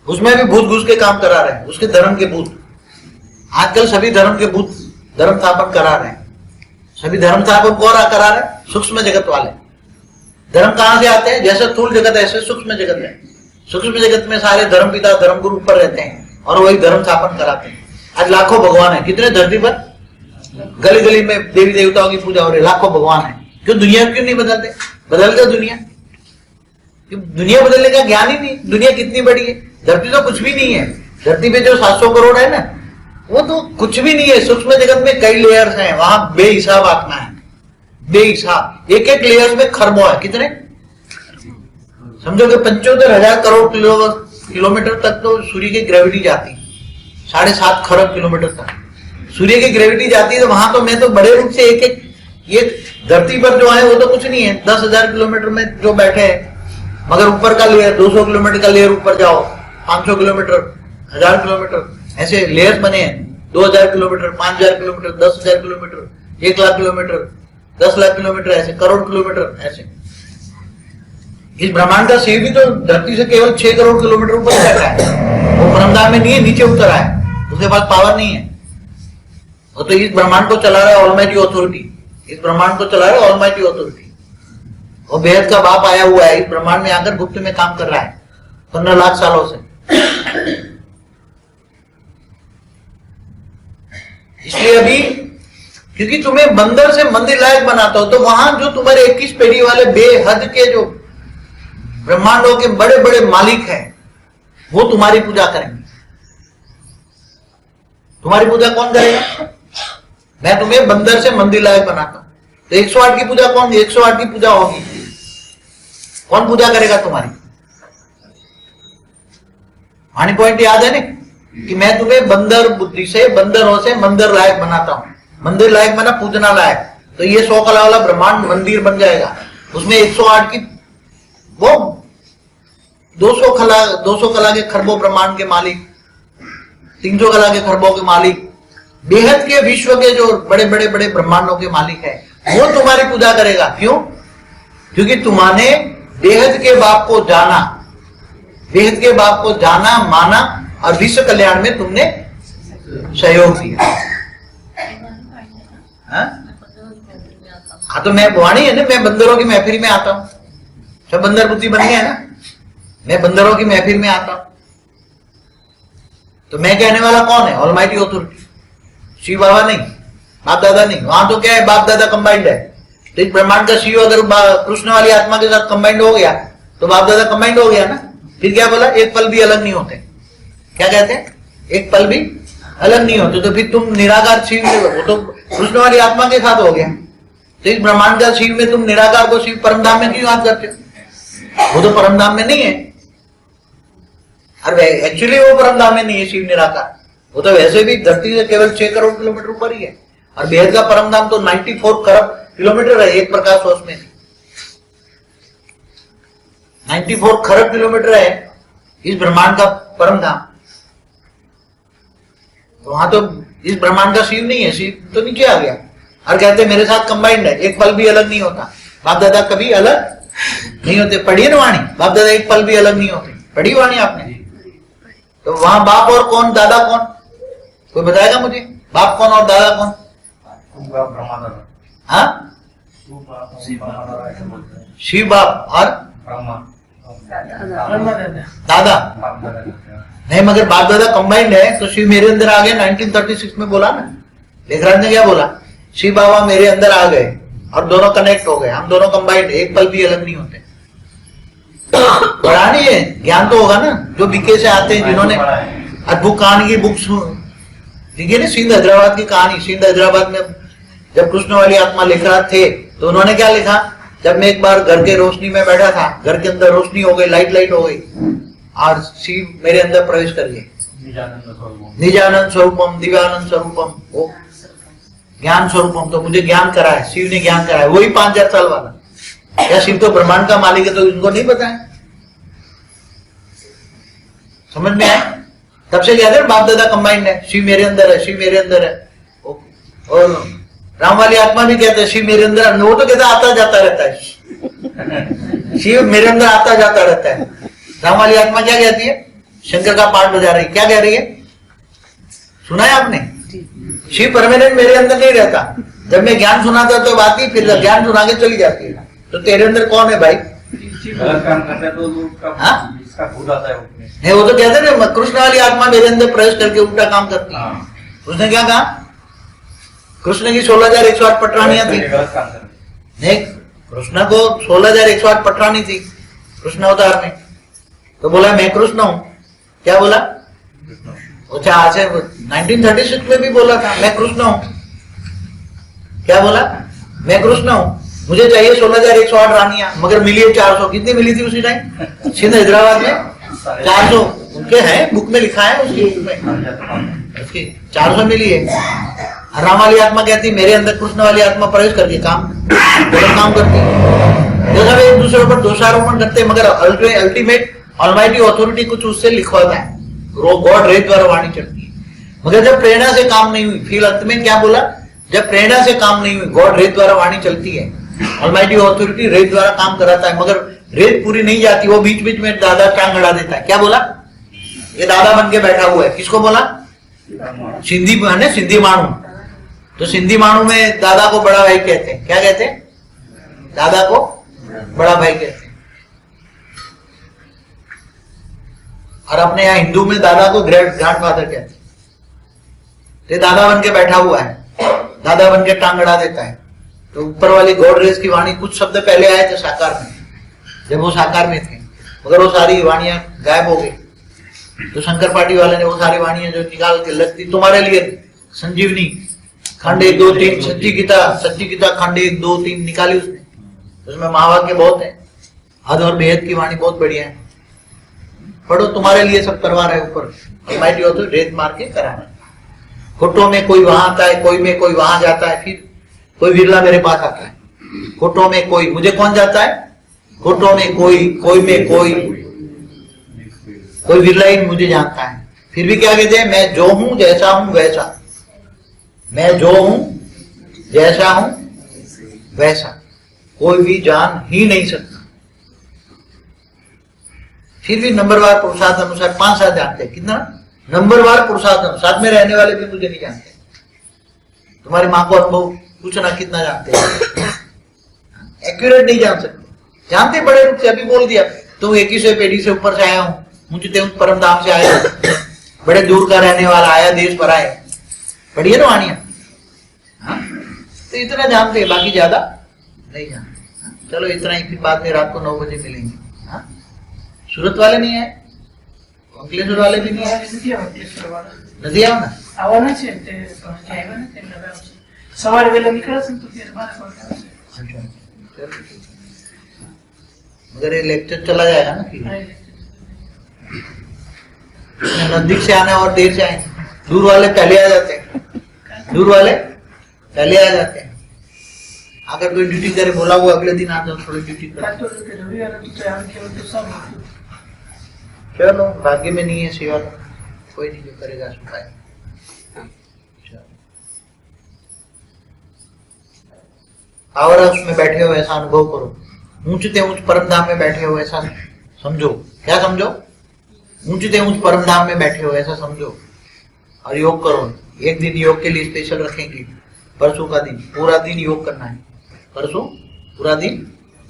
उसमें भी भूत घुस के काम करा रहे हैं, उसके धर्म के भूत। आजकल सभी धर्म के भूत धर्म स्थापन करा रहे हैं। सभी धर्म स्थापन कौन करा रहे हैं? सूक्ष्म जगत वाले। धर्म कहां से आते हैं? जैसे स्थूल जगत ऐसे सूक्ष्म जगत है। सूक्ष्म जगत में सारे धर्म पिता धर्म गुरु ऊपर रहते हैं और वही धर्म स्थापन कराते हैं। आज लाखों भगवान है, कितने धरती पर गली गली में देवी देवताओं की पूजा हो रही है, लाखों भगवान है। क्यों दुनिया क्यों नहीं बदलते? बदलते दुनिया, दुनिया बदलने का ज्ञान ही नहीं। दुनिया कितनी बड़ी है, धरती तो कुछ भी नहीं है। धरती पे जो 700 करोड़ है ना, वो तो कुछ भी नहीं है। सूक्ष्म जगत में कई लेयर्स हैं, वहां बेहिसाब आत्मा है, बेहिसाब। एक एक लेयर्स में खरबों है। कितने समझो कि 75,000 करोड़ किलोमीटर तक तो सूर्य की ग्रेविटी जाती, 7.5 खरब किलोमीटर तक सूर्य की ग्रेविटी जाती है। तो वहां तो मैं तो बड़े रूप से एक एक ये धरती पर जो है वो तो कुछ नहीं है, 10,000 किलोमीटर में जो बैठे हैं। मगर ऊपर का लेयर 200 किलोमीटर का लेयर ऊपर जाओ, 500 किलोमीटर, 1000 किलोमीटर, ऐसे लेयर्स बने हैं। 2000 kilometre, 5000 kilometre, 10,000 kilometre, 1 lakh kilometre, 10 lakh kilometre, ऐसे करोड़ किलोमीटर ऐसे। इस ब्रह्मांड का शिव भी तो धरती से केवल 6 करोड़ किलोमीटर ऊपर बैठा है। वो परमधाम में नहीं है, नीचे उतर है, उसके पास पावर नहीं है। वो तो इस ब्रह्मांड को चला रहा है ऑलमाइटी अथॉरिटी। इस ब्रह्मांड को चला रहा है ऑलमाइटी अथॉरिटी। वो बेहद का बाप आया हुआ है, इस ब्रह्मांड में आकर गुप्त में काम कर रहा है 15 लाख सालों से। इसलिए अभी क्योंकि तुम्हें बंदर से मंदिर लायक बनाता हो, तो वहां जो तुम्हारे 21 पीढ़ी वाले बेहद के जो ब्रह्मांडों के बड़े बड़े मालिक हैं, वो तुम्हारी पूजा करेंगे। तुम्हारी पूजा कौन करेगा? मैं तुम्हें बंदर से मंदिर लायक बनाता हूं, तो 108 की पूजा कौन? 108 की पूजा होगी, कौन पूजा करेगा तुम्हारी? वाणी पॉइंट याद है ना कि मैं तुम्हें बंदर बुद्धि से, बंदरों से मंदिर लायक बनाता हूं। मंदिर लायक बना पूजना लायक, तो ये 100 कला वाला ब्रह्मांड मंदिर बन जाएगा। उसमें 108 की वो 200 कला के खरबों ब्रह्मांड के मालिक, 300 कला के खरबों के मालिक, बेहद के विश्व के जो बड़े बड़े बड़े ब्रह्मांडों के मालिक है, वो तुम्हारी पूजा करेगा। क्यों? क्योंकि तुम्हारे बेहद के बाप को जाना, बेहद के बाप को जाना, माना और विश्व कल्याण में तुमने सहयोग दिया। हाँ तो मैं वाणी है ना, मैं बंदरों की महफिल में आता हूं। सब बंदर बुद्धि बन गया है ना, मैं बंदरों की महफिल में आता हूं। तो मैं कहने वाला कौन है? Almighty authority. शिव बाबा नहीं, बाप दादा नहीं। वहां तो क्या है, बाप दादा कंबाइंड है। तो इस ब्रह्मांड का शिव अगर कृष्ण वाली आत्मा के साथ कंबाइंड हो गया तो बाप दादा कंबाइंड हो गया ना। फिर क्या बोला? एक पल भी अलग नहीं होते। क्या कहते हैं? एक पल भी अलग नहीं होते। तो फिर तुम निराकार शिव, वो तो कृष्ण वाली आत्मा के साथ हो गया। तो इस ब्रह्मांड का शिव में तुम निराकार को शिव परमधाम में क्यों याद करते हो? वो तो परमधाम में नहीं है। अरे एक्चुअली वो परमधाम में नहीं है शिव निराकार। वो तो वैसे भी धरती से केवल 6 करोड़ किलोमीटर ऊपर ही है। और बेहद का परमधाम तो 94 खरब किलोमीटर है, एक प्रकाश वर्ष में। 94 खरब किलोमीटर है इस ब्रह्मांड का परमधाम। तो वहां तो इस ब्रह्मांड का शिव नहीं है, शिव तो नीचे आ गया। और कहते मेरे साथ कंबाइंड है, एक पल भी अलग नहीं होता। बाप दादा कभी अलग नहीं होते। पढ़िए ना वाणी, बाप दादा एक पल भी अलग नहीं होते। पढ़ी वाणी आपने? तो वहां बाप और कौन, दादा कौन? कोई बताएगा मुझे? बाप कौन और दादा कौन? हाँ, शिव बाप और दादा नहीं। मगर बाप दादा कंबाइंड है, तो शिव मेरे अंदर आ गए। 1936 में बोला ना लेखराज ने, क्या बोला? शिव बाबा मेरे अंदर आ गए और दोनों कनेक्ट हो गए, हम दोनों कंबाइंड, एक पल भी अलग नहीं होते। पढ़ा नहीं है, ज्ञान तो होगा ना। जो बीके से आते हैं, जिन्होंने अद्भुत कहानी की बुक लिखी ना, सिंध हैदराबाद की कहानी। सिंध हैदराबाद में जब कृष्ण वाली आत्मा लेखराज थे, तो उन्होंने क्या लिखा? जब मैं एक बार घर के रोशनी में बैठा था, घर के अंदर रोशनी हो गई, लाइट हो गई और शिव मेरे अंदर प्रवेश कर गए। निजानंद स्वरूपम, दिव्यानंद स्वरूपम, वो ज्ञान स्वरूपम। तो मुझे ज्ञान करा है, शिव ने ज्ञान करा है, वही 5000 साल वाला। क्या शिव तो ब्रह्मांड का मालिक है, तो इनको नहीं पता है? समझ में आया? तब से कहते हैं बाप दादा कंबाइंड है, शिव मेरे अंदर है, शिव मेरे अंदर है। और राम वाली आत्मा भी कहते हैं शिव मेरे अंदर है। वो तो कहता आता जाता रहता है, शिव मेरे अंदर आता जाता रहता है। राम वाली आत्मा क्या कहती है? शंकर का पाठ बजा रही, क्या कह रही है? सुना है आपने? शिव परमानेंट मेरे अंदर नहीं रहता, जब मैं ज्ञान सुनाता तो बात ही, फिर ज्ञान सुना के चली जाती है। तो तेरे अंदर कौन है भाई? गलत काम करता है तो इसका भूत आता है नहीं, वो तो कहते हैं ना कृष्ण वाली आत्मा मेरे अंदर प्रवेश करके उल्टा काम करती है। उसने क्या कहा? कृष्ण की 16,108 पटरानियां थी। नहीं, कृष्ण को 16,108 पटरानी थी कृष्ण अवतार में। तो बोला मैं कृष्ण हूं। क्या बोला? अच्छा, आज 1936 में भी बोला था मैं कृष्ण हूं। क्या बोला? मैं कृष्ण हूं, मुझे चाहिए 16,108 रानियां, मगर मिली है 400। कितनी मिली थी उसी टाइम? सिंध हैदराबाद में 400 उनके हैं, बुक में लिखा है उसकी बुक में, उसकी 400 मिली है। राम वाली आत्मा कहती मेरे अंदर कृष्ण वाली आत्मा प्रवेश करके काम करती है। जो सब एक दूसरे पर दोषारोपण करते हैं, मगर अल्टीमेट ऑलमाइटी ऑथोरिटी कुछ उससे लिखवाता है, गॉड रे द्वारा वाणी चढ़ती है। मगर जब प्रेरणा से काम नहीं हुई, फिर अंत में क्या बोला? जब प्रेरणा से काम नहीं हुई, गॉड रे द्वारा वाणी चलती है, ऑलमाइटी ऑथोरिटी रेत द्वारा काम कराता है, मगर रेत पूरी नहीं जाती, वो बीच बीच में दादा टांग अड़ा देता है। क्या बोला? ये दादा बन के बैठा हुआ है। किसको बोला? सिंधी है, सिंधी मानू। तो सिंधी मानू में दादा को बड़ा भाई कहते हैं। क्या कहते हैं? दादा को बड़ा भाई कहते हैं। और अपने यहाँ हिंदू में दादा को ग्रैंडफादर कहते हैं। ये दादा बन के बैठा हुआ है, दादा बन के टांग अड़ा देता है। तो ऊपर वाली गॉड रेस की वाणी कुछ शब्द पहले आए थे साकार में, जब वो साकार में थे, मगर वो सारी वाणियां गायब हो गई। तो शंकर पार्टी वाले ने वो सारी वाणियां जो निकाल के लगती तुम्हारे लिए संजीवनी खंड 1 2 3 सच्ची गीता खंड 1 2 3 निकाली उसने। उसमें महावाक्य बहुत है, हद और बेहद की वाणी बहुत बढ़िया है, पढ़ो, तुम्हारे लिए सब करवा रहे ऊपर अलमाइटी हो तो रेत मार के करा रहे। फोटो में कोई वहां आता है, कोई में कोई वहां जाता है, फिर कोई विरला मेरे पास आता है। फोटो में कोई, मुझे कौन जाता है? फोटो में कोई में कोई विरला ही मुझे जानता है। फिर भी क्या कहते हैं? मैं जो हूं जैसा हूं वैसा, मैं जो हूं जैसा हूं वैसा, कोई भी जान ही नहीं सकता। फिर भी नंबरवार पुरुषार्थ अनुसार 5-7 जानते हैं। कितना? नंबरवार पुरुषार्थ, साथ में रहने वाले भी मुझे नहीं जानते। तुम्हारी माँ को अनुभव पूछना कितना जानते हैं, एक्यूरेट नहीं जान सकते। जानते बड़े रूप से, अभी बोल दिया तुम 21वें पीढ़ी से ऊपर से आया हूं, मुझे परम धाम से आया हूं, बड़े दूर का रहने वाला, आया देश पर आए, पढ़िए ना वाणियां। तो इतना जानते हैं, बाकी ज्यादा नहीं जानते। चलो इतना ही, फिर बाद में रात को 9 बजे मिलेंगे। सूरत वाले नहीं है, अंकलेश्वर वाले भी नहीं है, નથી આવવાના? આવવાના છે તે આવ્યા ને તેમને આવશે. સવારે વહેલા નીકળશે તો ત્યારે 12 વાગે આવશે. मगर ये लेक्चर चला जाएगा ना, फिर नजदीक से आने और देर से आए, दूर वाले पहले आ जाते हैं, दूर वाले पहले आ जाते हैं। अगर कोई ड्यूटी करे, बोला वो अगले दिन आ जाओ, थोड़ी ड्यूटी कर। चलो भाग्य में नहीं है सेवा, कोई नहीं, जो करेगा सुखाए। और उसमें बैठे हो ऐसा अनुभव करो, ऊंचते ऊंच परम धाम में बैठे हो ऐसा समझो। क्या समझो? ऊंचते ऊंच परम धाम में बैठे हो ऐसा समझो, और योग करो। एक दिन योग के लिए स्पेशल रखेंगे, परसों का दिन, पूरा दिन योग करना है। परसों पूरा दिन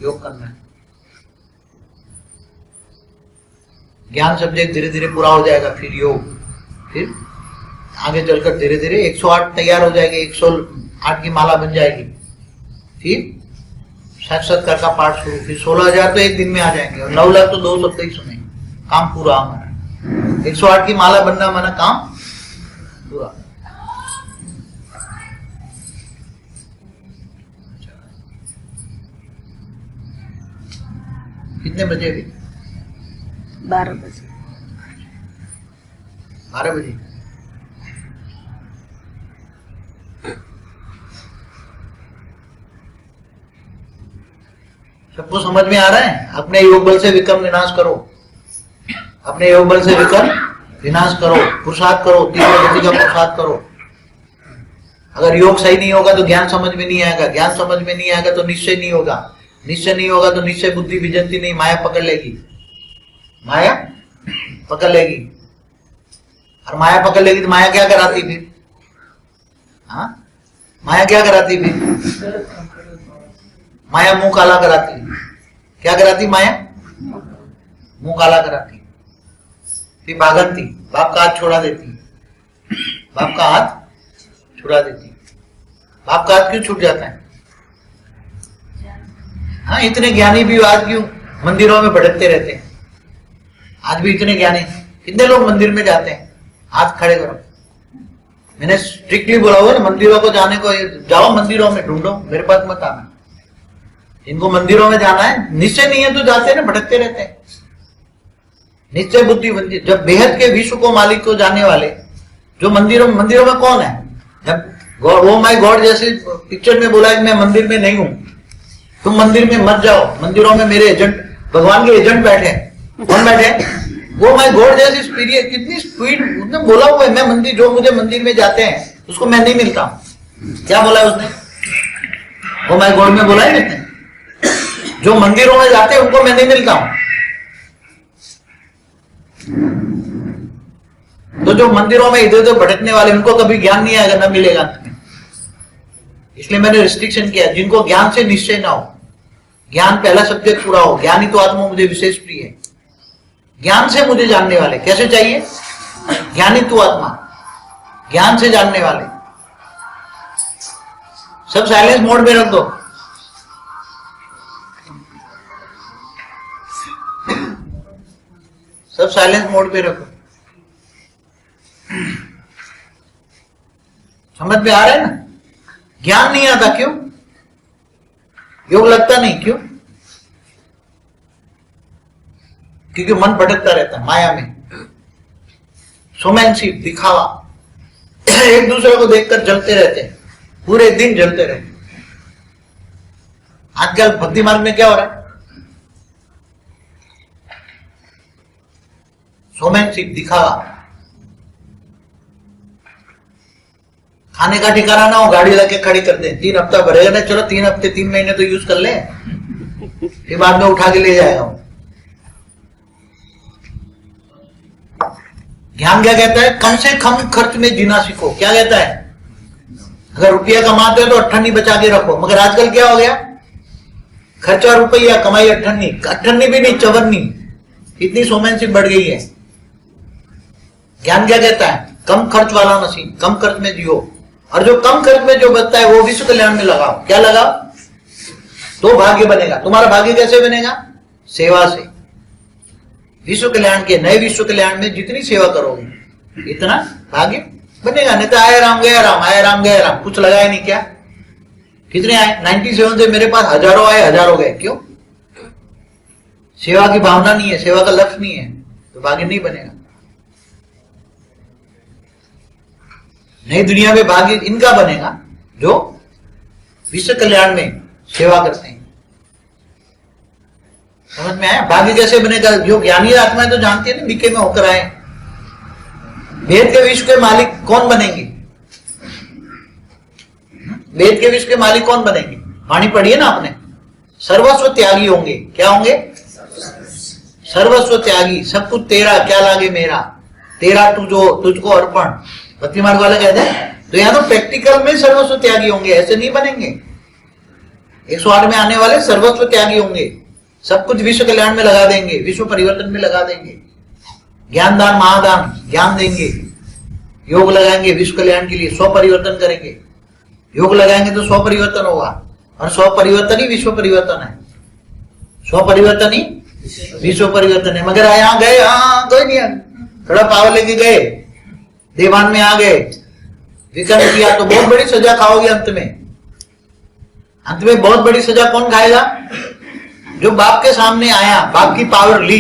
योग करना है। ज्ञान सब्जेक्ट धीरे धीरे पूरा हो जाएगा, फिर योग, फिर आगे चलकर धीरे धीरे 108 तैयार हो जाएगी, 108 की माला बन जाएगी, फिर साक्षात्कार का पाठ शुरू, फिर 16,000 तो एक दिन में आ जाएंगे, और 9 लाख तो 2 सप्ताह ही सुनेंगे। काम पूरा हमारा, 108 की माला बनना माना काम पूरा। कितने बजे? अभी 12 बजे। 12 बजे। सबको समझ में आ रहा है? अपने योग बल से विकर्म विनाश करो, अपने योग बल से विकर्म विनाश करो, पुरुषार्थ करो, तीव्र गति का पुरुषार्थ करो। अगर योग सही नहीं होगा तो ज्ञान समझ में नहीं आएगा, ज्ञान समझ में नहीं आएगा तो निश्चय नहीं होगा, निश्चय नहीं होगा तो निश्चय बुद्धि विजंती नहीं, माया पकड़ लेगी, माया पकड़ लेगी, और माया पकड़ लेगी तो माया क्या कराती फिर? हाँ, माया क्या कराती फिर? गलत काम करो। माया मुंह काला कराती। क्या कराती माया? मुंह काला कराती। फिर भागती, बाप का हाथ छोड़ा देती, बाप का हाथ छुड़ा देती। बाप का हाथ क्यों छूट जाता है? हाँ, इतने ज्ञानी भी आज क्यों मंदिरों में भटकते रहते हैं? आज भी इतने ज्ञानी, कितने लोग मंदिर में जाते हैं? हाथ खड़े करो। मैंने स्ट्रिक्टली बोला हुआ ना, मंदिरों को जाने को, जाओ मंदिरों में ढूंढो, मेरे पास मत आना। इनको मंदिरों में जाना है, निश्चय नहीं है तो जाते हैं ना, भटकते रहते हैं। निश्चय बुद्धि बनती। जब बेहद के विश्व को मालिक को जाने वाले जो मंदिरों में कौन है? जब गॉड, ओ माय गॉड जैसे पिक्चर में बोला है मैं मंदिर में नहीं हूं, तुम मंदिर में मत जाओ, मंदिरों में मेरे एजेंट, भगवान के एजेंट बैठे हैं। कौन बैठे हैं? वो माय गॉड जैसी स्पिरिट, कितनी स्पीड उसने बोला हुआ है, मैं मंदिर, जो मुझे मंदिर में जाते हैं उसको मैं नहीं मिलता हूं। क्या बोला है उसने? वो माय गॉड में बोला है ना, जो मंदिरों में जाते हैं उनको मैं नहीं मिलता हूं। तो जो मंदिरों में इधर उधर भटकने वाले, उनको कभी ज्ञान नहीं आएगा, ना मिलेगा अंत में। इसलिए मैंने रिस्ट्रिक्शन किया, जिनको ज्ञान से निश्चय ना हो, ज्ञान पहला सब्जेक्ट पूरा हो। ज्ञानी तो आत्मा मुझे विशेष प्रिय है। ज्ञान से मुझे जानने वाले कैसे चाहिए? ज्ञानी तो आत्मा, ज्ञान से जानने वाले। सब साइलेंस मोड में रख दो। सब साइलेंस मोड पे रखो। समझ में आ रहा है ना? ज्ञान नहीं आता क्यों? योग लगता नहीं क्यों? क्योंकि मन भटकता रहता है माया में। शोमैनशिप, दिखावा, एक दूसरे को देखकर जलते रहते हैं, पूरे दिन जलते रहते हैं। आजकल भक्ति मार्ग में क्या हो रहा है? शोमैनशिप, दिखावा। खाने का ठिकाना ना हो, गाड़ी लगे खड़ी कर दे, 3 हफ्ता भरेगा ना, चलो 3 हफ्ते 3 महीने तो यूज कर ले, फिर बाद में उठा के ले जाएगा। ज्ञान क्या कहता है? कम से कम खर्च में जीना सीखो। क्या कहता है? अगर रुपया कमाते हो तो अट्ठन्नी बचा के रखो। मगर आजकल क्या हो गया? खर्चा रुपया, कमाई अट्ठन्नी, अट्ठन्नी भी नहीं, चवन्नी। इतनी शोमैनशिप बढ़ गई है। ज्ञान क्या कहता है? कम खर्च वाला नसीब, कम खर्च में जियो, और जो कम खर्च में जो बचता है वो विश्व कल्याण में लगाओ। क्या लगाओ? तो भाग्य बनेगा। तुम्हारा भाग्य कैसे बनेगा? सेवा से। विश्व कल्याण के, नए विश्व कल्याण में जितनी सेवा करोगे इतना भाग्य बनेगा। नहीं तो आए राम गया राम, आए राम गया राम, कुछ लगाया नहीं। क्या कितने आए? 97 से मेरे पास हजारों आए, हजारों गए। क्यों? सेवा की भावना नहीं है, सेवा का लक्ष्य नहीं है, तो भाग्य नहीं बनेगा। नई दुनिया में भाग्य इनका बनेगा जो विश्व कल्याण में सेवा करते हैं। समझ में आया? भाग्य कैसे बनेगा? जो ज्ञानी आत्मा है तो जानती है ना, बीके में होकर आए। वेद के विश्व के मालिक कौन बनेंगे? वेद के विश्व के मालिक कौन बनेंगे? वाणी पढ़िए ना आपने, सर्वस्व त्यागी होंगे। क्या होंगे? सर्वस्व त्यागी। सब कुछ तेरा, क्या लागे मेरा, तेरा तुझको अर्पण। भक्ति मार्ग वाले कहते हैं। तो यहां तो प्रैक्टिकल में सर्वस्व त्यागी होंगे, ऐसे नहीं बनेंगे। 108 में आने वाले सर्वस्व त्यागी होंगे, सब कुछ विश्व कल्याण में लगा देंगे, विश्व परिवर्तन में लगा देंगे। ज्ञान दान, महादान, ज्ञान देंगे। योग लगाएंगे विश्व कल्याण के लिए, 100 परिवर्तन करेंगे। योग लगाएंगे तो 100 परिवर्तन होगा, और 100 परिवर्तन ही विश्व परिवर्तन है। 100 परिवर्तन ही विश्व परिवर्तन है। मगर यहां गए, कोई नहीं, थोड़ा पावर लेके गए, देवान में आ गए, विकर्म किया तो बहुत बड़ी सजा खाओगे अंत में। अंत में बहुत बड़ी सजा कौन खाएगा? जो बाप के सामने आया, बाप की पावर ली,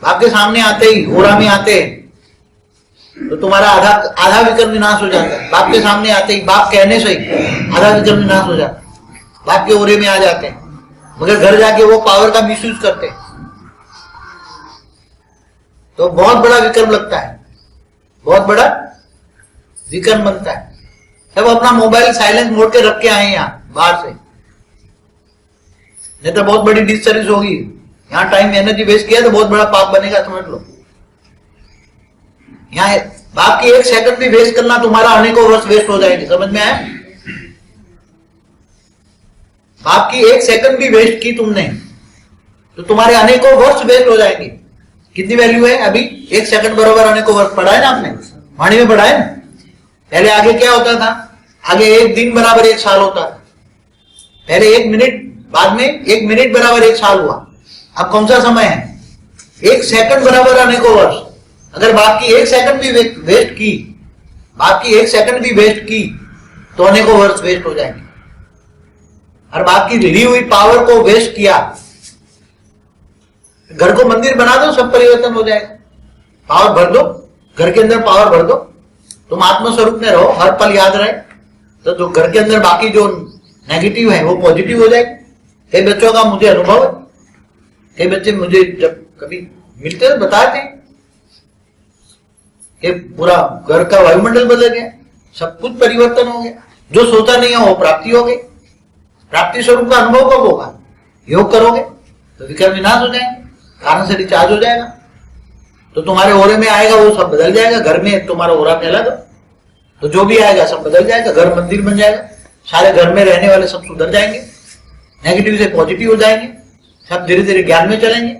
बाप के सामने आते ही, ओरा में आते तो तुम्हारा आधा विकर्म विनाश हो जाता है। बाप के सामने आते ही, बाप कहने से ही आधा विकर्म विनाश हो जाता है। बाप के ओरे में आ जाते हैं, मगर घर जाके वो पावर का मिसयूज करते हैं तो बहुत बड़ा विकर्म लगता है, बहुत बड़ा विकर्म बनता है। सब अपना मोबाइल साइलेंस मोड के रख के आए यहाँ बाहर से, नहीं तो बहुत बड़ी डिस सर्विस होगी। यहाँ टाइम एनर्जी वेस्ट किया तो बहुत बड़ा पाप बनेगा, समझ लो। यहाँ बाप की 1 सेकंड भी वेस्ट करना तुम्हारा अनेकों वर्ष वेस्ट हो जाएंगे, समझ में आया? बाप की 1 सेकंड भी वेस्ट की तुमने तो तुम्हारे अनेकों वर्ष वेस्ट हो जाएंगे। कितनी वैल्यू है अभी? 1 सेकंड बराबर अनेकों वर्ष। पढ़ा है ना आपने, वाणी में पढ़ा है ना? पहले आगे क्या होता था? आगे 1 दिन बराबर 1 साल होता था। पहले 1 मिनट, बाद में 1 मिनट बराबर 1 साल हुआ। अब कौन सा समय है? 1 सेकंड बराबर अनेकों वर्ष। अगर बाप की 1 सेकंड भी वेस्ट की, बाप की 1 सेकंड भी वेस्ट की तो अनेकों वर्ष वेस्ट हो जाएंगे। और बाप की ली हुई पावर को वेस्ट किया, घर को मंदिर बना दो, सब परिवर्तन हो जाएगा। पावर भर दो, घर के अंदर पावर भर दो, तुम आत्म स्वरूप में रहो, हर पल याद रहे, तो जो घर के अंदर बाकी जो नेगेटिव है वो पॉजिटिव हो जाएगा। कई बच्चों का मुझे अनुभव है, कई बच्चे मुझे जब कभी मिलते हैं बताते हैं कि पूरा घर का वायुमंडल बदल गया, सब कुछ परिवर्तन हो गया। जो सोचा नहीं है वो प्राप्ति हो गई। प्राप्ति स्वरूप का अनुभव कब होगा? योग करोगे तो विकार विनाश हो जाएंगे, कारण से रिचार्ज हो जाएगा, तो तुम्हारे ओरे में आएगा वो सब बदल जाएगा। घर में तुम्हारा ओरा फैला दो तो जो भी आएगा सब बदल जाएगा, घर मंदिर बन जाएगा, सारे घर में रहने वाले सब सुधर जाएंगे, नेगेटिव से पॉजिटिव हो जाएंगे, सब धीरे धीरे ज्ञान में चलेंगे।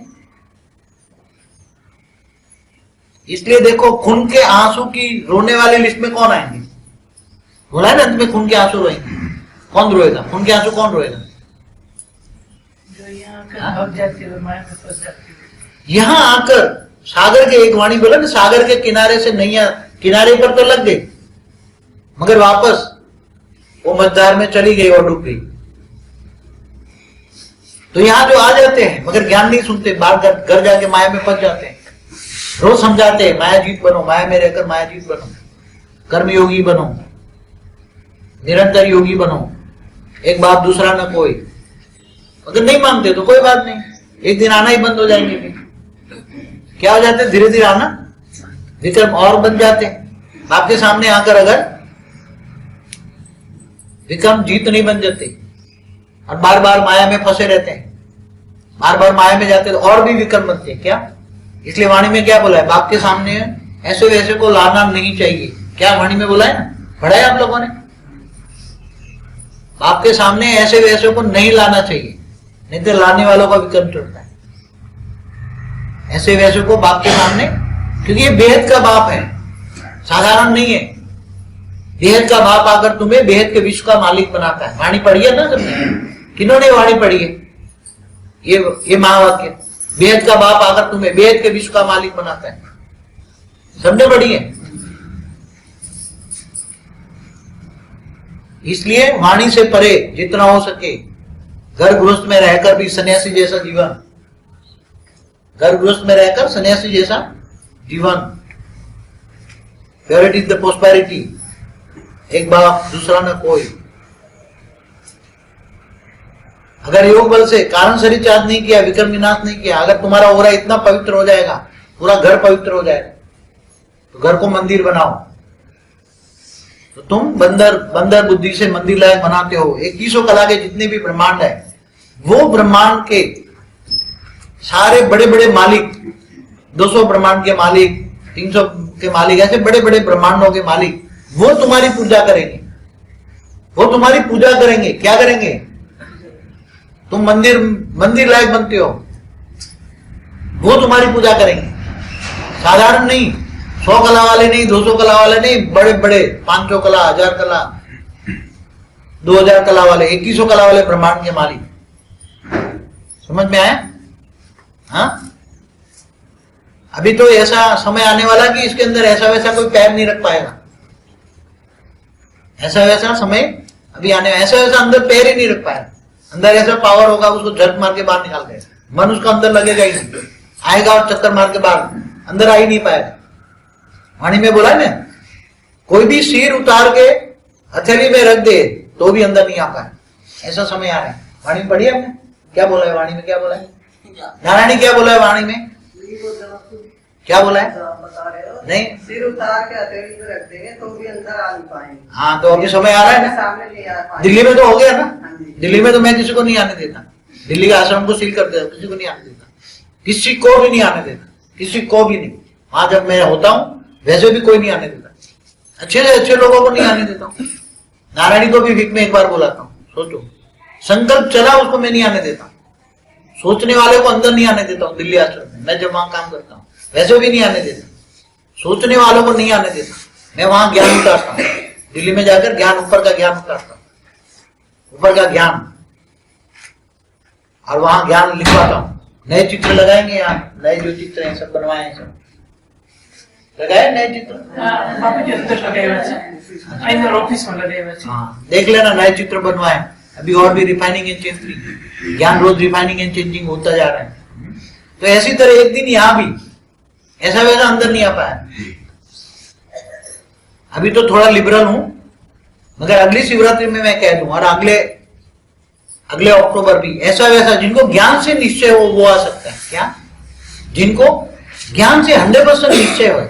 इसलिए देखो, खून के आंसू की रोने वाली लिस्ट में कौन आएंगे? बोला है ना अंत में खून के आंसू रोएंगे। कौन रोएगा? खून के आंसू कौन रोएगा? जो यहाँ आकर भग जाती है, माया में फंस जाती है। यहां आकर सागर के, एक वाणी बोला ना, सागर के किनारे से नैया किनारे पर तो लग गई, मगर वापस वो मझधार में चली गई और डूब गई। तो यहां जो आ जाते हैं मगर ज्ञान नहीं सुनते, बाहर घर जाके माया में फंस जाते हैं। रोज समझाते हैं माया जीत बनो, माया में रहकर माया जीत बनो, कर्म योगी बनो, निरंतर योगी बनो, एक बाप दूसरा न कोई। अगर नहीं मानते तो कोई बात नहीं, एक दिन आना ही बंद हो जाएंगे। फिर क्या हो जाते? धीरे धीरे आना विक्रम और बन जाते। बाप के सामने आकर अगर विक्रम जीत नहीं बन जाते और बार बार माया में फंसे रहते हैं, बार बार माया में जाते तो और भी विक्रम बनते हैं। क्या? इसलिए वाणी में क्या बोला है? बाप के सामने ऐसे वैसे को लाना नहीं चाहिए। क्या वाणी में बोला है ना? पढ़ा है आप लोगों ने? बाप के सामने ऐसे वैसे को नहीं लाना चाहिए, नहीं तो लाने वालों का विक्रम चढ़ता है। ऐसे वैसे को बाप के सामने, क्योंकि ये बेहद का बाप है, साधारण नहीं है। बेहद का बाप आकर तुम्हें बेहद के विश्व का मालिक बनाता है। वाणी पढ़ी है ना सबने? किन्होंने वाणी पढ़ी है? ये महावाक्य, बेहद का बाप आकर तुम्हें बेहद के विश्व का मालिक बनाता है, सबने पढ़ी है। इसलिए वाणी से परे जितना हो सके, घर गृहस्थ में रहकर भी सन्यासी जैसा जीवन, घर गृहस्थ में रहकर सन्यासी जैसा जीवन। प्योरिटी इज द प्रोस्पेरिटी, एक बाप दूसरा न कोई। अगर योग बल से कारण से रिचार्ज नहीं किया, विक्रम विनाश नहीं किया, अगर तुम्हारा ओरा इतना पवित्र हो जाएगा, पूरा घर पवित्र हो जाएगा, तो घर को मंदिर बनाओ। तो तुम बंदर बुद्धि से मंदिर लायक बनाते हो। 21 कला के जितने भी ब्रह्मांड है, वो ब्रह्मांड के सारे बड़े बड़े मालिक, 200 ब्रह्मांड के मालिक, 300 के मालिक, ऐसे बड़े बड़े ब्रह्मांडों के मालिक, वो तुम्हारी पूजा करेंगे। वो तुम्हारी पूजा करेंगे। क्या करेंगे? तुम मंदिर लायक बनते हो, वो तुम्हारी पूजा करेंगे। साधारण नहीं, 100 कला वाले नहीं, 200 कला वाले नहीं, बड़े बड़े 500 कला, 1000 कला, 2000 कला वाले, 21 कला वाले ब्रह्मांड के मालिक। समझ में आया? हाँ, अभी तो ऐसा समय आने वाला कि इसके अंदर ऐसा वैसा कोई पैर नहीं रख पाएगा। ऐसा वैसा समय अभी आने, ऐसा वैसा अंदर पैर ही नहीं रख पाएगा। अंदर ऐसा पावर होगा उसको झट मार के बाहर निकाल देगा। मन उसका अंदर लगेगा ही नहीं, आएगा और चक्कर मार के बाहर, अंदर आ ही नहीं पाएगा। वाणी में बोला है ना, कोई भी सिर उतार के हथेली में रख दे तो भी अंदर नहीं आ पाए। ऐसा समय आ रहा है। वाणी में पढ़ी आपने? क्या बोला है वाणी में? क्या बोला है नारायणी? क्या बोला है वाणी में? क्या बोला है? नहीं, सिर उतार के हथेली पे रख देंगे तो भी अंदर आ नहीं पाएंगे। हाँ, तो अभी समय आ रहा है ना। सामने नहीं आ पाएंगे। दिल्ली में तो हो गया ना। हाँ जी। दिल्ली में तो मैं किसी को नहीं आने देता, दिल्ली के आश्रम को सील कर देता, किसी को नहीं आने देता, किसी को भी नहीं आने देता, किसी को भी नहीं। वहां जब मैं होता हूँ वैसे भी कोई नहीं आने देता, अच्छे से अच्छे लोगों को नहीं आने देता हूं। नारायणी को भी वीक में एक बार बुलाता हूं, सोचो संकल्प चला उसको मैं नहीं आने देता, सोचने वाले को अंदर नहीं आने देता हूं। दिल्ली आश्रम में मैं जब वहां काम करता हूं वैसे भी नहीं आने देता, सोचने वालों को नहीं आने देता। मैं वहां ज्ञान उतारता हूं, दिल्ली में जाकर ज्ञान, ऊपर का ज्ञान उतारता हूं, ऊपर का ज्ञान, और वहां ज्ञान लिखवाता हूं। नए चित्र लगाएंगे, यहाँ नए जो चित्र हैं सब बनवाए हैं, सब लगाए नए चित्र। બાપુજી અંદર લગાવ્યા છે, અંદર ઓફિસમાં લગાવ્યા છે। हाँ देख लेना, नए चित्र बनवाए। अभी और भी रिफाइनिंग एंड चेंजिंग, ज्ञान रोज रिफाइनिंग एंड चेंजिंग होता जा रहा है। तो ऐसी तरह एक दिन यहाँ भी ऐसा वैसा अंदर नहीं आ पाया। अभी तो थोड़ा लिबरल हूं, मगर अगली शिवरात्रि में मैं कह दूं, और अगले अक्टूबर भी ऐसा वैसा जिनको ज्ञान से निश्चय हो वो आ सकता है। क्या? जिनको ज्ञान से 100% निश्चय हो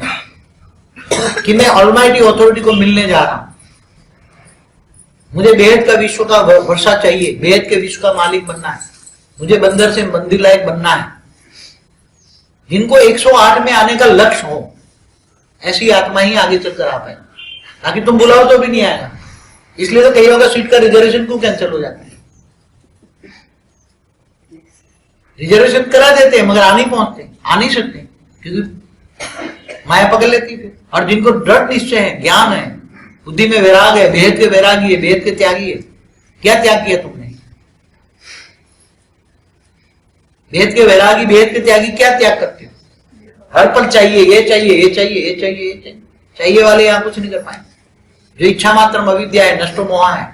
कि मैं ऑलमाइटी अथॉरिटी को मिलने जा रहा हूं, मुझे बेहद का विश्व का वर्षा चाहिए, बेहद के विश्व का मालिक बनना है, मुझे बंदर से मंदिर लायक बनना है। जिनको 108 में आने का लक्ष्य हो, ऐसी आत्मा ही आगे चलकर आ पाए। ताकि तुम बुलाओ तो भी नहीं आएगा। इसलिए तो कई होगा सीट का रिजर्वेशन क्यों कैंसिल हो जाता है। रिजर्वेशन करा देते हैं मगर आ नहीं पहुंचते, आ नहीं सकते, क्योंकि माया पकड़ लेती है। और जिनको दृढ़ निश्चय है, ज्ञान है, बुद्धि में वैराग है, भेद के वैरागी है, भेद के त्यागी है। क्या त्याग किया तुमने? भेद के वैरागी, भेद के त्यागी क्या त्याग करते हो? हर पल चाहिए, ये चाहिए, ये चाहिए, ये चाहिए, ये चाहिए। चाहिए वाले यहां कुछ नहीं कर पाए। जो इच्छा मात्र अविद्या है, नष्टो मोहा है,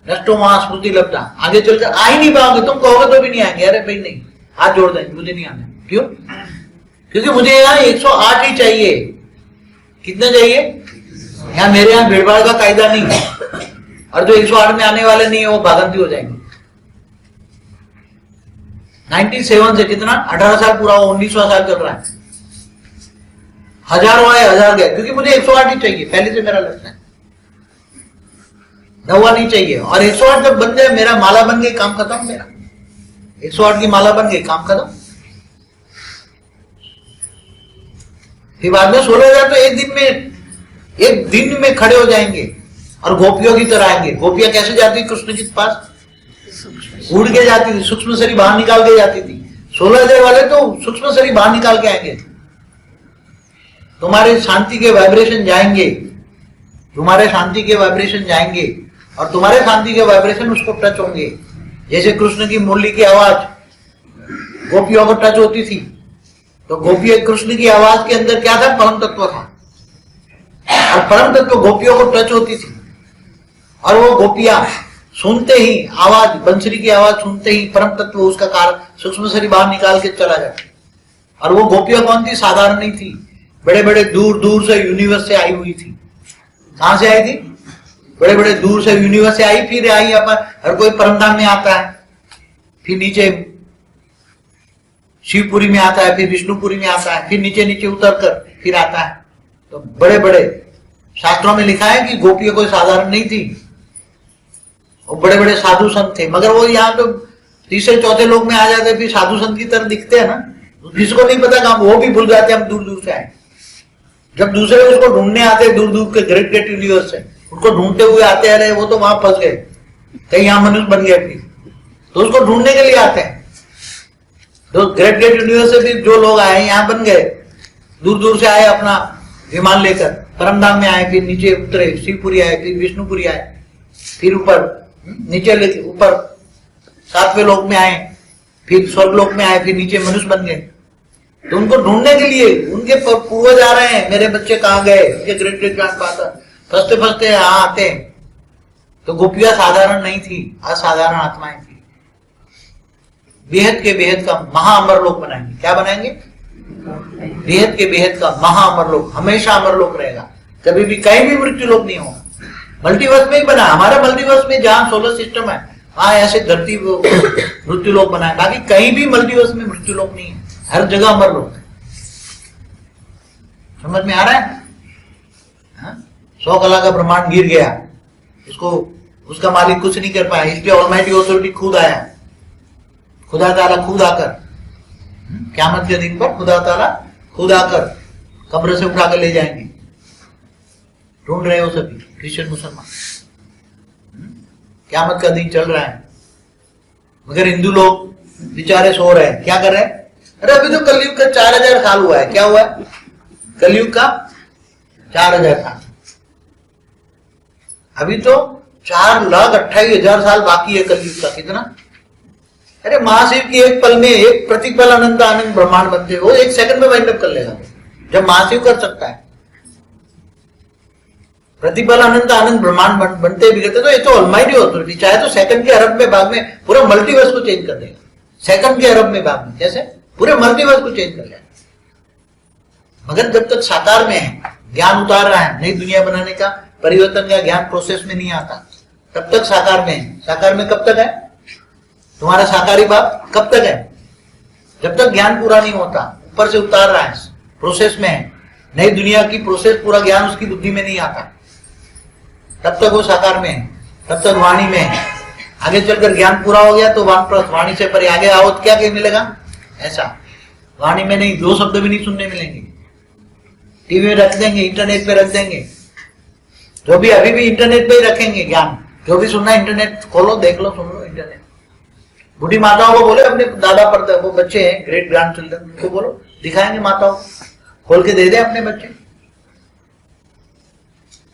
नष्टो मोहा स्मृति लब्धा, आगे चलकर आ ही नहीं पाओगे। तुम कहोगे तो भी नहीं आएंगे, अरे भाई नहीं, हाथ जोड़ देंगे, मुझे नहीं आना। क्यों? क्योंकि मुझे यहाँ 108 ही चाहिए। कितना चाहिए? यहाँ मेरे यहाँ भीड़ भाड़ का कायदा नहीं है, और जो 108 में आने वाले नहीं है वो भागंती हो जाएंगे। 97 से कितना 18 साल पूरा हो, 19वां साल चल रहा है। हजारों आए, हजार गए, क्योंकि मुझे 108 ही चाहिए, पहले से मेरा लक्ष्य है। 9वां नहीं चाहिए। और 108 जब बन जाए, मेरा माला बन गई, काम खत्म। मेरा 108 की माला बन गई, काम खत्म। फिर बाद में 16,000 तो एक दिन में खड़े हो जाएंगे और गोपियों की तरह आएंगे। गोपियां कैसे जाती कृष्ण के पास? उड़ के जाती थी, सूक्ष्म शरीर बाहर निकाल के जाती थी। 16,000 वाले तो सूक्ष्म शरीर बाहर निकाल के आएंगे। तुम्हारे शांति के वाइब्रेशन जाएंगे, तुम्हारे शांति के वाइब्रेशन जाएंगे, और तुम्हारे शांति के वाइब्रेशन उसको टच होंगे। जैसे कृष्ण की मुरली की आवाज गोपियों को टच होती थी, तो गोपी कृष्ण की आवाज के अंदर क्या था? परम तत्व था, और परम तत्व गोपियों को टच होती थी। और वो गोपियां सुनते ही आवाज, बंसरी की आवाज सुनते ही परम तत्व उसका कारण सूक्ष्म शरीर बाहर निकाल के चला जाता। और वो गोपियां कौन थी? साधारण नहीं थी, बड़े बड़े दूर दूर से यूनिवर्स से आई हुई थी। कहां से आई थी? बड़े बड़े दूर से यूनिवर्स से आई, फिर आई अपन। हर कोई परमधाम में आता है, फिर नीचे शिवपुरी में आता है, फिर विष्णुपुरी में आता है, फिर नीचे नीचे उतर कर फिर आता है। तो बड़े बड़े शास्त्रों में लिखा है कि गोपियां कोई साधारण नहीं थी, वो बड़े बड़े साधु संत थे। मगर वो यहाँ तो तीसरे चौथे लोग में आ जाते, फिर साधु संत की तरह दिखते हैं ना, जिसको नहीं पता काम वो भी भूल जाते हम दूर दूर से आए। जब दूसरे उसको ढूंढने आते दूर दूर के ग्रेट ग्रेट यूनिवर्स से, उनको ढूंढते हुए आते रहे, वो तो वहां फंस गए, कहीं यहाँ मनुष्य बन गए फिर, तो उसको ढूंढने के लिए आते हैं। तो ग्रेट ग्रेट यूनिवर्स से भी जो लोग आए यहाँ बन गए, दूर दूर से आए अपना विमान लेकर, परमधाम में आए, फिर नीचे उतरे, शिवपुरी आए, फिर विष्णुपुरी आए, फिर ऊपर नीचे लेके ऊपर 7वें लोक में आए, फिर स्वर्ग लोक में आए, फिर नीचे मनुष्य बन गए। तो उनको ढूंढने के लिए उनके पूर्वज आ रहे हैं, मेरे बच्चे कहाँ गए, उनके ग्रेट ग्रेट ग्रैंडफादर फंसते फंसते यहाँ आते हैं। तो गोपियां साधारण नहीं थी, असाधारण आत्माएं थी। बेहद के बेहद का महाअमर लोक बनाएंगे। क्या बनाएंगे? बेहद के बेहद का महाअमर लोक, हमेशा अमर लोक रहेगा, कभी भी कहीं भी मृत्यु लोक नहीं होगा। मल्टीवर्स में ही बना, हमारा मल्टीवर्स में जहां सोलर सिस्टम है वहां ऐसे धरती मृत्यु लोक बना है, बाकी कहीं भी मल्टीवर्स में मृत्यु लोक नहीं है, हर जगह अमर लोक है। समझ में आ रहा है? 100 कला का ब्रह्मांड गिर गया, उसको उसका मालिक कुछ नहीं कर पाया, इसलिए ऑलमाइटी अथॉरिटी खुद आया, खुदा ताला खुद आकर, क़यामत के दिन पर खुदा ताला खुद आकर कब्र से उठा के ले जाएंगे। ढूंढ रहे हो सभी क्रिश्चियन मुसलमान, क़यामत का दिन चल रहा है, मगर हिंदू लोग बेचारे सो रहे हैं। क्या कर रहे हैं? अरे अभी तो कलयुग का 4000 साल हुआ है। क्या हुआ है? कलयुग का 4000 साल, अभी तो 4,28,000 साल बाकी है कलयुग का। कितना? अरे महाशिव की एक पल में एक प्रतिपल अनंत आनंद ब्रह्मांड बनते हो, एक सेकंड में वाइंड अप कर लेगा। जब महाशिव कर सकता है, प्रतिपल अनंत आनंद ब्रह्मांड बनते बिगड़ते, तो ये तो ऑलमाइटी ऑथोरिटी चाहे तो सेकंड के अरब में भाग में पूरा मल्टीवर्स को चेंज कर देगा। सेकंड के अरब में भाग में कैसे? पूरे मल्टीवर्स को चेंज कर लेगा। मगर जब तक साकार में है, ज्ञान उतार रहा है, नई दुनिया बनाने का, परिवर्तन का ज्ञान प्रोसेस में नहीं आता, तब तक साकार में है। साकार में कब तक है? तुम्हारा साकारी बाप कब तक है? जब तक ज्ञान पूरा नहीं होता, ऊपर से उतार रहा है, प्रोसेस में है, नई दुनिया की प्रोसेस, पूरा ज्ञान उसकी बुद्धि में नहीं आता, तब तक वो साकार में है, तब तक वाणी में है। आगे चलकर ज्ञान पूरा हो गया तो वाणी से परे आगे आओ तो क्या मिलेगा? ऐसा वाणी में नहीं, 2 शब्द भी नहीं सुनने मिलेंगे। टीवी में रख देंगे, इंटरनेट पे रख देंगे, जो भी अभी भी इंटरनेट पे ही रखेंगे ज्ञान। जो भी सुनना इंटरनेट खोलो, देख लो, सुन लो इंटरनेट। बूढ़ी माताओं को बोले, अपने दादा पढ़ते, वो बच्चे हैं, ग्रेट ग्रैंड चिल्ड्रन, उनको बोलो, दिखाएंगे माताओं, खोल के दे दे अपने बच्चे।